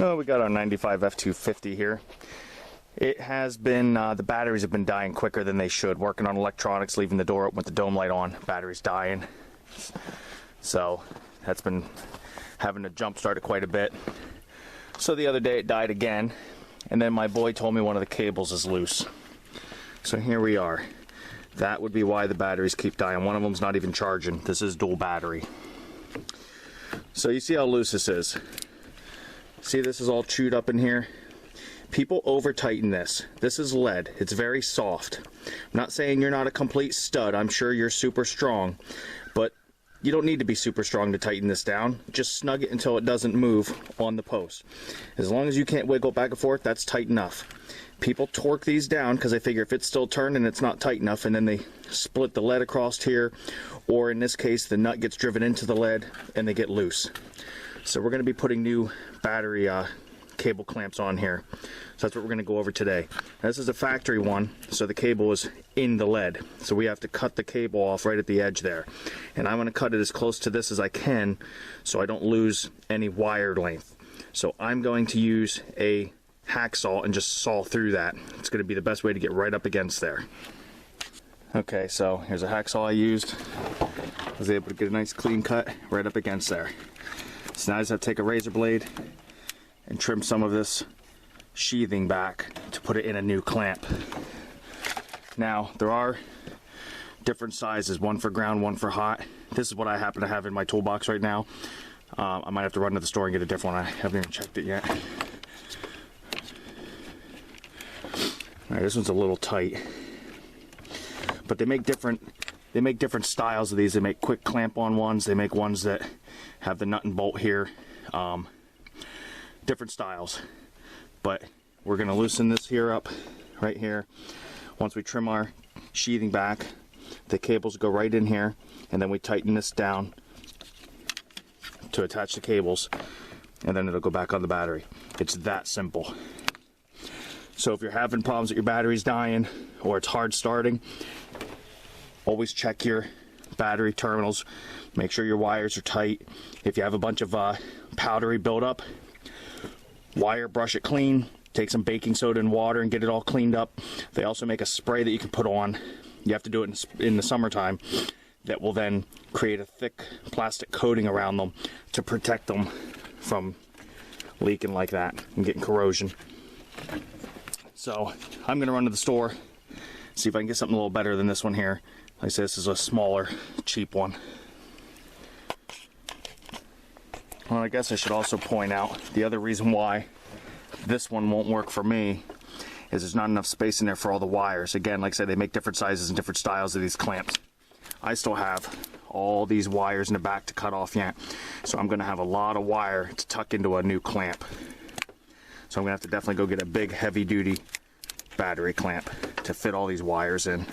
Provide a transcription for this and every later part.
Oh, we got our 95 F250 here. It has been, the batteries have been dying quicker than they should. Working on electronics, leaving the door open with the dome light on, battery's dying. So that's been having to jump start it quite a bit. So the other day it died again, and then my boy told me one of the cables is loose. So here we are. That would be why the batteries keep dying. One of them's not even charging. This is dual battery. So you see how loose this is. See, this is all chewed up in here. People over tighten this. This is lead. It's very soft. I'm not saying you're not a complete stud. I'm sure you're super strong, but you don't need to be super strong to tighten this down. Just snug it until it doesn't move on the post. As long as you can't wiggle back and forth, that's tight enough. People torque these down because they figure if it's still turning, it's not tight enough, and then they split the lead across here, or in this case, the nut gets driven into the lead and they get loose. So we're going to be putting new battery cable clamps on here. So that's what we're going to go over today. Now, this is a factory one, so the cable is in the lead. So we have to cut the cable off right at the edge there. And I'm going to cut it as close to this as I can so I don't lose any wire length. So I'm going to use a hacksaw and just saw through that. It's going to be the best way to get right up against there. Okay, so here's a hacksaw I used. I was able to get a nice clean cut right up against there. So now I just have to take a razor blade and trim some of this sheathing back to put it in a new clamp. Now, there are different sizes, one for ground, one for hot. This is what I happen to have in my toolbox right now. I might have to run to the store and get a different one. I haven't even checked it yet. Alright, this one's a little tight. But they make different styles of these. They make quick clamp-on ones. They make ones that have the nut and bolt here. Different styles. But we're going to loosen this here up, right here. Once we trim our sheathing back, the cables go right in here, and then we tighten this down to attach the cables, and then it'll go back on the battery. It's that simple. So if you're having problems with your batteries dying, or it's hard starting, always check your battery terminals. Make sure your wires are tight. If you have a bunch of powdery buildup, wire brush it clean. Take some baking soda and water and get it all cleaned up. They also make a spray that you can put on. You have to do it in the summertime. That will then create a thick plastic coating around them to protect them from leaking like that and getting corrosion. So I'm going to run to the store, see if I can get something a little better than this one here. Like I said, this is a smaller, cheap one. Well, I guess I should also point out the other reason why this one won't work for me is there's not enough space in there for all the wires. Again, like I said, they make different sizes and different styles of these clamps. I still have all these wires in the back to cut off yet, so I'm going to have a lot of wire to tuck into a new clamp. So I'm going to have to definitely go get a big heavy-duty battery clamp to fit all these wires in.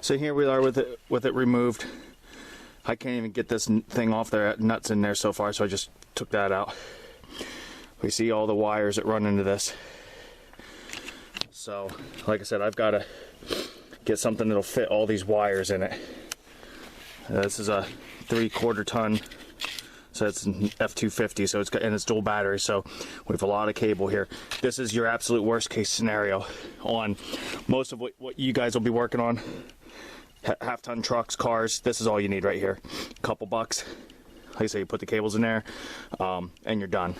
So here we are with it removed. I can't even get this thing off there, nuts in there so far, so I just took that out. We see all the wires that run into this. So, like I said, I've got to get something that'll fit all these wires in it. This is a 3/4 ton, so it's an F250, so it's dual battery, so we have a lot of cable here. This is your absolute worst case scenario on most of what you guys will be working on. Half-ton trucks, cars, this is all you need right here. A couple bucks. Like I say, you put the cables in there, and you're done.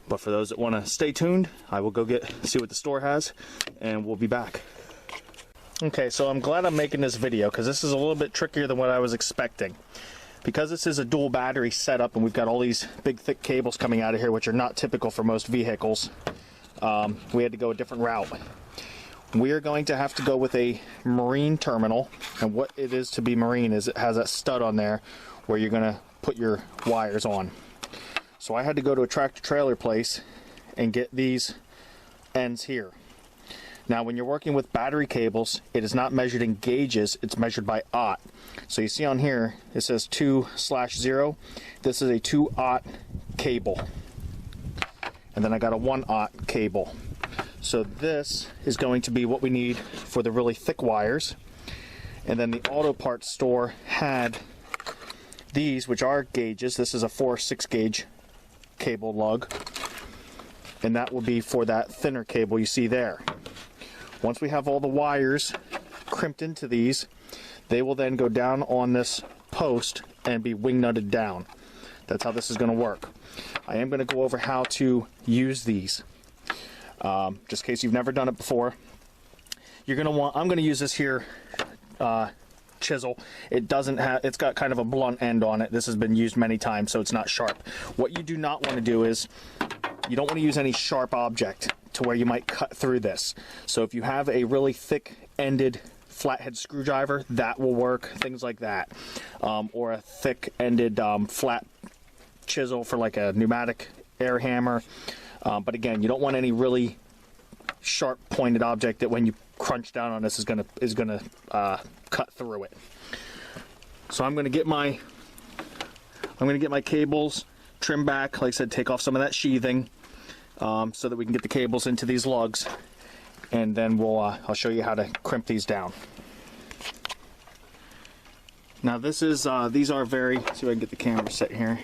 But for those that want to stay tuned, I will go see what the store has, and we'll be back. Okay, so I'm glad I'm making this video, because this is a little bit trickier than what I was expecting. Because this is a dual battery setup, and we've got all these big, thick cables coming out of here, which are not typical for most vehicles, we had to go a different route. We are going to have to go with a marine terminal, and what it is to be marine is it has that stud on there where you're going to put your wires on. So I had to go to a tractor trailer place and get these ends here. Now when you're working with battery cables, it is not measured in gauges, it's measured by aught. So you see on here it says 2/0. This is a 2-aught cable, and then I got a 1-aught cable. So this is going to be what we need for the really thick wires. And then the auto parts store had these, which are gauges, this is a 4/6 gauge cable lug, and that will be for that thinner cable you see there. Once we have all the wires crimped into these, they will then go down on this post and be wing nutted down. That's how this is going to work. I am going to go over how to use these, just in case you've never done it before. You're going to want, I'm going to use this here chisel. It doesn't have, it's got kind of a blunt end on it. This has been used many times, so it's not sharp. What you do not want to do is, you don't want to use any sharp object to where you might cut through this. So if you have a really thick ended flathead screwdriver, that will work, things like that. Or a thick ended flat chisel for like a pneumatic air hammer. But again, you don't want any really sharp pointed object that when you crunch down on this is gonna cut through it. So I'm gonna get my cables trimmed back. Like I said, take off some of that sheathing so that we can get the cables into these lugs, and then I'll show you how to crimp these down. Now this is these are very, see if I can get the camera set here.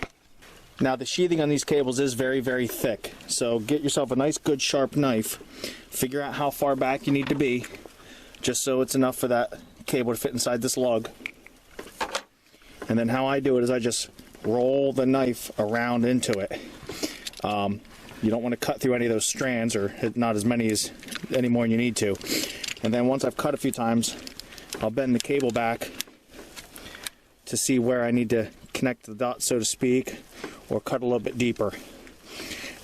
Now the sheathing on these cables is very, very thick, so get yourself a nice good sharp knife, figure out how far back you need to be, just so it's enough for that cable to fit inside this lug. And then how I do it is I just roll the knife around into it. You don't want to cut through any of those strands, or not as many as any more than you need to. And then once I've cut a few times, I'll bend the cable back to see where I need to connect the dots, so to speak, or cut a little bit deeper.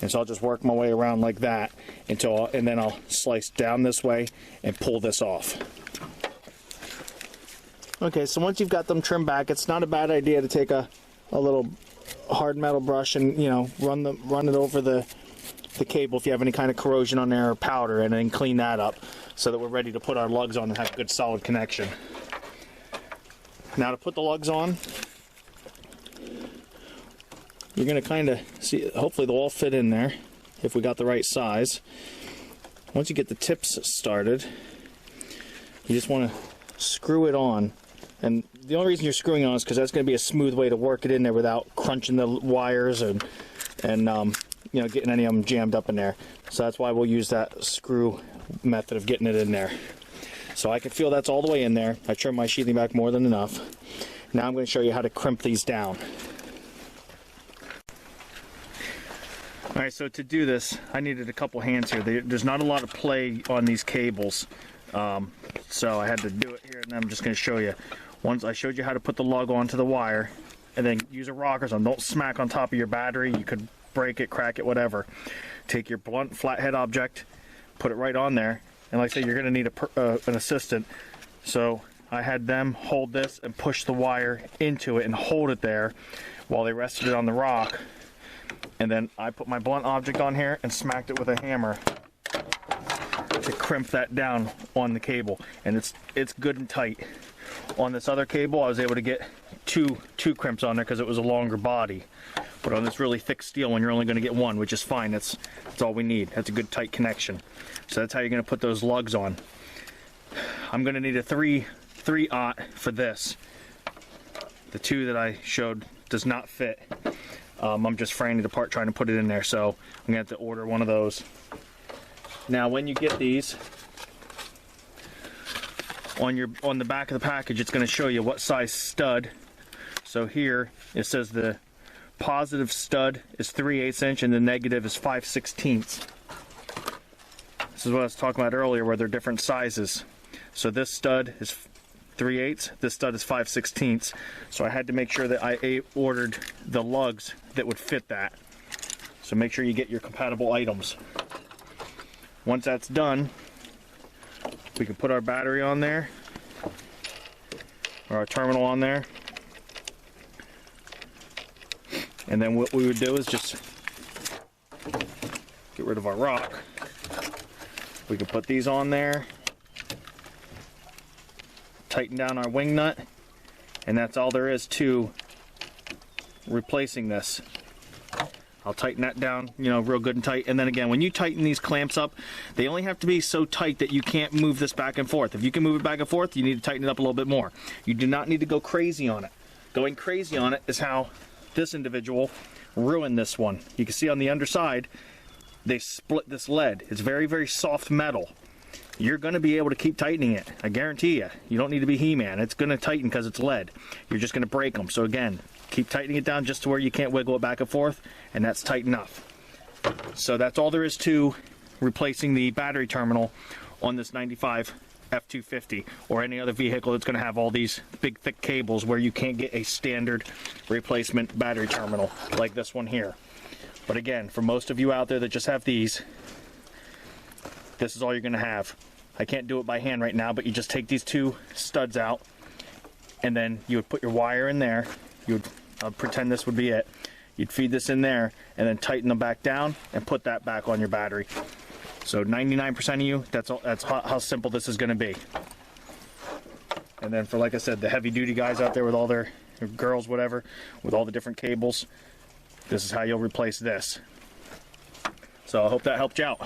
And so I'll just work my way around like that and then I'll slice down this way and pull this off. Okay, so once you've got them trimmed back, it's not a bad idea to take a little hard metal brush and, you know, run it over the cable if you have any kind of corrosion on there or powder, and then clean that up so that we're ready to put our lugs on and have a good solid connection. Now to put the lugs on, you're going to kind of see, hopefully they'll all fit in there if we got the right size. Once you get the tips started, you just want to screw it on. And the only reason you're screwing on is because that's going to be a smooth way to work it in there without crunching the wires and you know, getting any of them jammed up in there. So that's why we'll use that screw method of getting it in there. So I can feel that's all the way in there. I trimmed my sheathing back more than enough. Now I'm going to show you how to crimp these down. Alright, so to do this, I needed a couple hands here. There's not a lot of play on these cables, so I had to do it here, and I'm just going to show you. Once I showed you how to put the lug onto the wire, and then use a rocker so don't smack on top of your battery. You could break it, crack it, whatever. Take your blunt flathead object, put it right on there, and like I say, you're going to need an assistant. So I had them hold this and push the wire into it and hold it there while they rested it on the rock. And then I put my blunt object on here and smacked it with a hammer to crimp that down on the cable. And it's good and tight. On this other cable, I was able to get two crimps on there because it was a longer body. But on this really thick steel one, you're only going to get one, which is fine. That's all we need. That's a good tight connection. So that's how you're going to put those lugs on. I'm going to need a 3/0 for this. The 2 that I showed does not fit. I'm just fraying it apart trying to put it in there, so I'm going to have to order one of those. Now when you get these, on the back of the package, it's going to show you what size stud. So here it says the positive stud is 3/8 inch and the negative is 5/16. This is what I was talking about earlier, where they're different sizes. So this stud is 3/8, this stud is 5/16. So I had to make sure that I ordered the lugs that would fit that. So make sure you get your compatible items. Once that's done, we can put our battery on there, or our terminal on there. And then what we would do is just get rid of our rock. We can put these on there, tighten down our wing nut, and that's all there is to replacing this. I'll tighten that down, you know, real good and tight. And then again, when you tighten these clamps up, they only have to be so tight that you can't move this back and forth. If you can move it back and forth, you need to tighten it up a little bit more. You do not need to go crazy on it. Going crazy on it is how this individual ruined this one. You can see on the underside, they split this lead. It's very, very soft metal. You're going to be able to keep tightening it. I guarantee you. You don't need to be He-Man. It's going to tighten because it's lead. You're just going to break them. So again, keep tightening it down just to where you can't wiggle it back and forth, and that's tight enough. So that's all there is to replacing the battery terminal on this 95 F250 or any other vehicle that's going to have all these big thick cables where you can't get a standard replacement battery terminal like this one here. But again, for most of you out there that just have these, this is all you're going to have. I can't do it by hand right now, but you just take these two studs out, and then you would put your wire in there. You would pretend this would be it. You'd feed this in there and then tighten them back down and put that back on your battery. So 99% of you, that's how simple this is going to be. And then for, like I said, the heavy duty guys out there with all their girls, whatever, with all the different cables, this is how you'll replace this. So I hope that helped you out.